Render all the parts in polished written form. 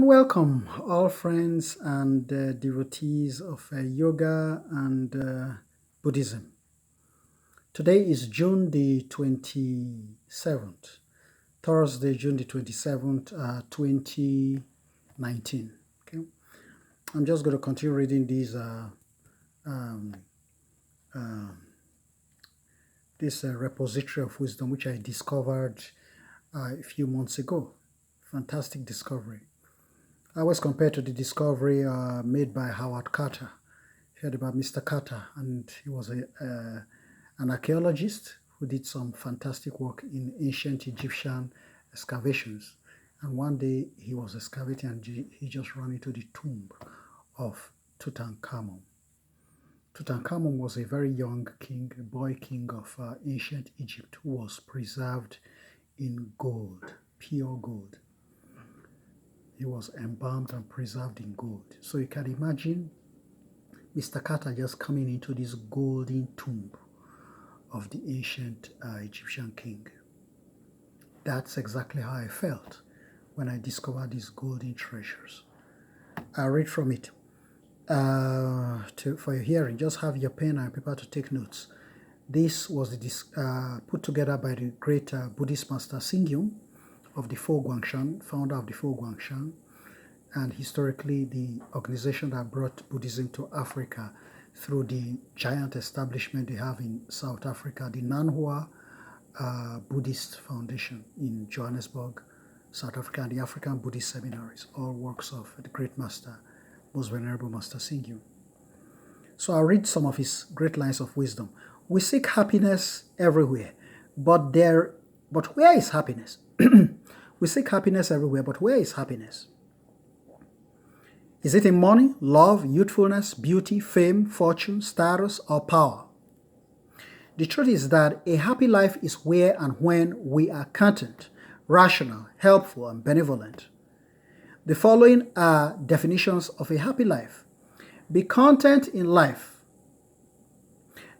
And welcome, all friends and devotees of yoga and Buddhism. Today is June the 27th, Thursday, June the 27th, 2019. Okay, I'm just going to continue reading this repository of wisdom, which I discovered a few months ago. Fantastic discovery. I was compared to the discovery made by Howard Carter. You heard about Mr. Carter, and he was an archaeologist who did some fantastic work in ancient Egyptian excavations. And one day he was excavating and he just ran into the tomb of Tutankhamun. Tutankhamun was a very young king, a boy king of ancient Egypt, who was preserved in gold, pure gold. He was embalmed and preserved in gold. So you can imagine Mr. Carter just coming into this golden tomb of the ancient Egyptian king. That's exactly how I felt when I discovered these golden treasures. I'll read from it. For your hearing, just have your pen and paper to take notes. This was put together by the great Buddhist master Singyum of the Fo Guangshan, founder of the Fo Guangshan, and historically the organization that brought Buddhism to Africa through the giant establishment they have in South Africa, the Nanhua Buddhist Foundation in Johannesburg, South Africa, and the African Buddhist Seminaries, all works of the great master, Most Venerable Master Singyum. So I'll read some of his great lines of wisdom. We seek happiness everywhere, but where is happiness? We seek happiness everywhere, but where is happiness? Is it in money, love, youthfulness, beauty, fame, fortune, status, or power? The truth is that a happy life is where and when we are content, rational, helpful, and benevolent. The following are definitions of a happy life. Be content in life,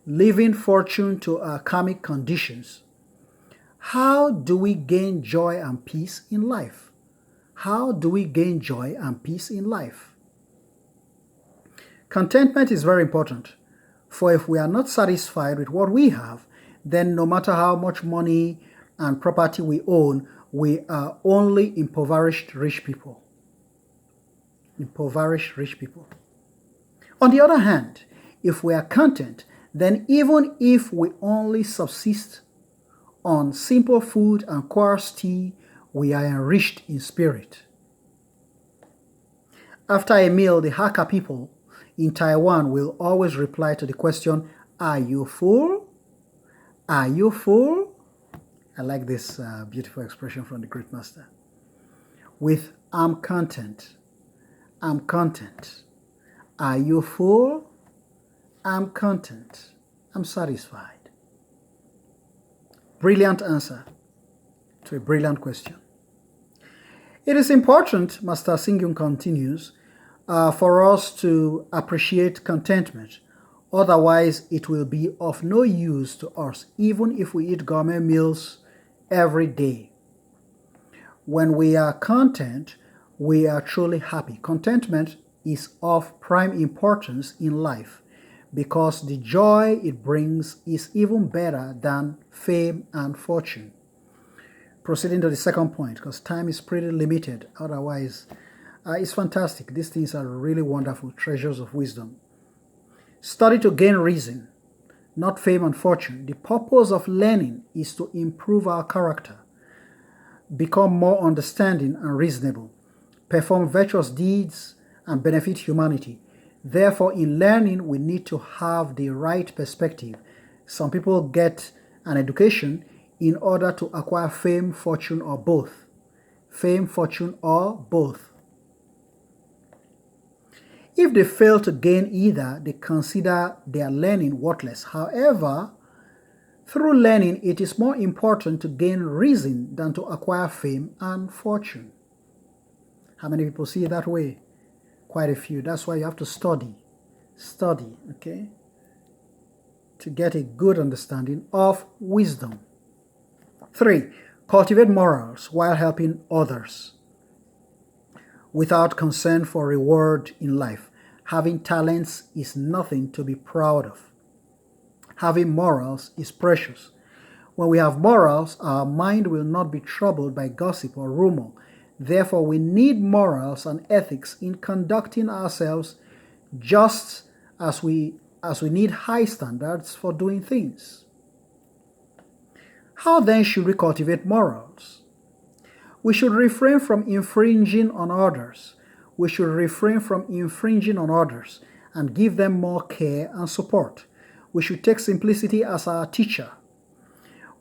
living fortune to our karmic conditions. How do we gain joy and peace in life? How do we gain joy and peace in life? Contentment is very important, for if we are not satisfied with what we have, then no matter how much money and property we own, we are only impoverished rich people. Impoverished rich people. On the other hand, if we are content, then even if we only subsist on simple food and coarse tea, we are enriched in spirit. After a meal, the Hakka people in Taiwan will always reply to the question, "Are you full? Are you full?" I like this beautiful expression from the great master. With "I'm content. I'm content." Are you full? I'm content. I'm satisfied. Brilliant answer to a brilliant question. It is important, Master Singyum continues, for us to appreciate contentment. Otherwise, it will be of no use to us, even if we eat gourmet meals every day. When we are content, we are truly happy. Contentment is of prime importance in life, because the joy it brings is even better than fame and fortune. Proceeding to the second point, because time is pretty limited, otherwise it's fantastic. These things are really wonderful treasures of wisdom. Study to gain reason, not fame and fortune. The purpose of learning is to improve our character, become more understanding and reasonable, perform virtuous deeds, and benefit humanity. Therefore, in learning, we need to have the right perspective. Some people get an education in order to acquire fame, fortune, or both. Fame, fortune, or both. If they fail to gain either, they consider their learning worthless. However, through learning, it is more important to gain reason than to acquire fame and fortune. How many people see it that way? Quite a few. That's why you have to study, okay, to get a good understanding of wisdom. 3, cultivate morals while helping others. without concern for reward in life. Having talents is nothing to be proud of. Having morals is precious. When we have morals, our mind will not be troubled by gossip or rumor. Therefore, we need morals and ethics in conducting ourselves, just as we need high standards for doing things. How then should we cultivate morals? We should refrain from infringing on others. We should refrain from infringing on others and give them more care and support. We should take simplicity as our teacher.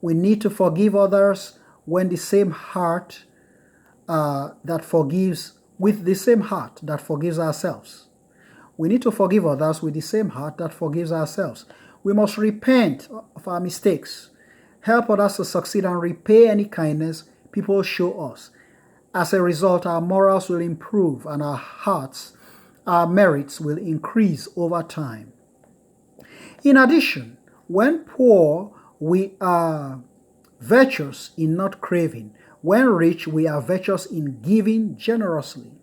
We need to forgive others with the same heart that forgives ourselves. We need to forgive others with the same heart that forgives ourselves. We must repent of our mistakes, help others to succeed, and repay any kindness people show us. As a result, our morals will improve and our merits will increase over time. In addition, when poor, we are virtuous in not craving. When rich, we are virtuous in giving generously.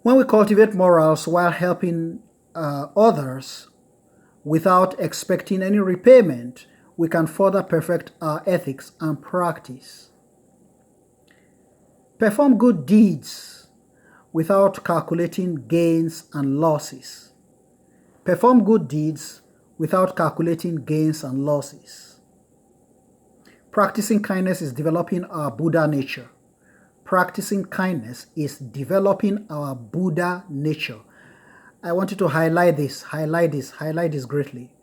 When we cultivate morals while helping others without expecting any repayment, we can further perfect our ethics and practice. Perform good deeds without calculating gains and losses. Perform good deeds without calculating gains and losses. Practicing kindness is developing our Buddha nature. Practicing kindness is developing our Buddha nature. I want you to highlight this greatly.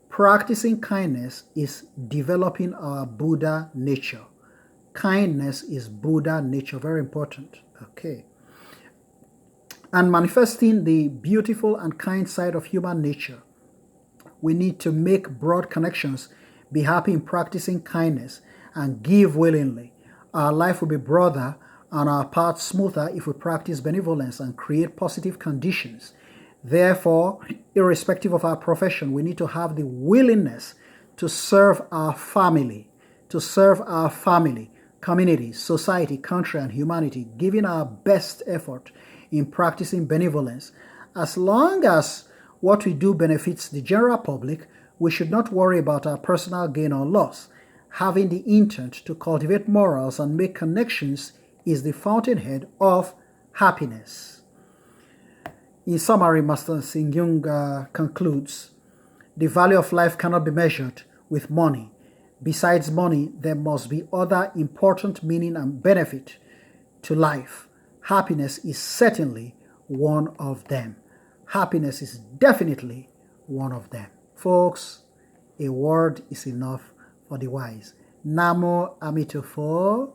Practicing kindness is developing our Buddha nature. Kindness is Buddha nature, very important. Okay. And manifesting the beautiful and kind side of human nature, we need to make broad connections, be happy in practicing kindness, and give willingly. Our life will be broader and our path smoother if we practice benevolence and create positive conditions. Therefore, irrespective of our profession, we need to have the willingness to serve our family, community, society, country, and humanity, giving our best effort in practicing benevolence. As long as what we do benefits the general public, we should not worry about our personal gain or loss. Having the intent to cultivate morals and make connections is the fountainhead of happiness. In summary, Master Singyung concludes, the value of life cannot be measured with money. Besides money, there must be other important meaning and benefit to life. Happiness is certainly one of them. Happiness is definitely one of them. Folks, a word is enough for the wise. Namo Amitofo.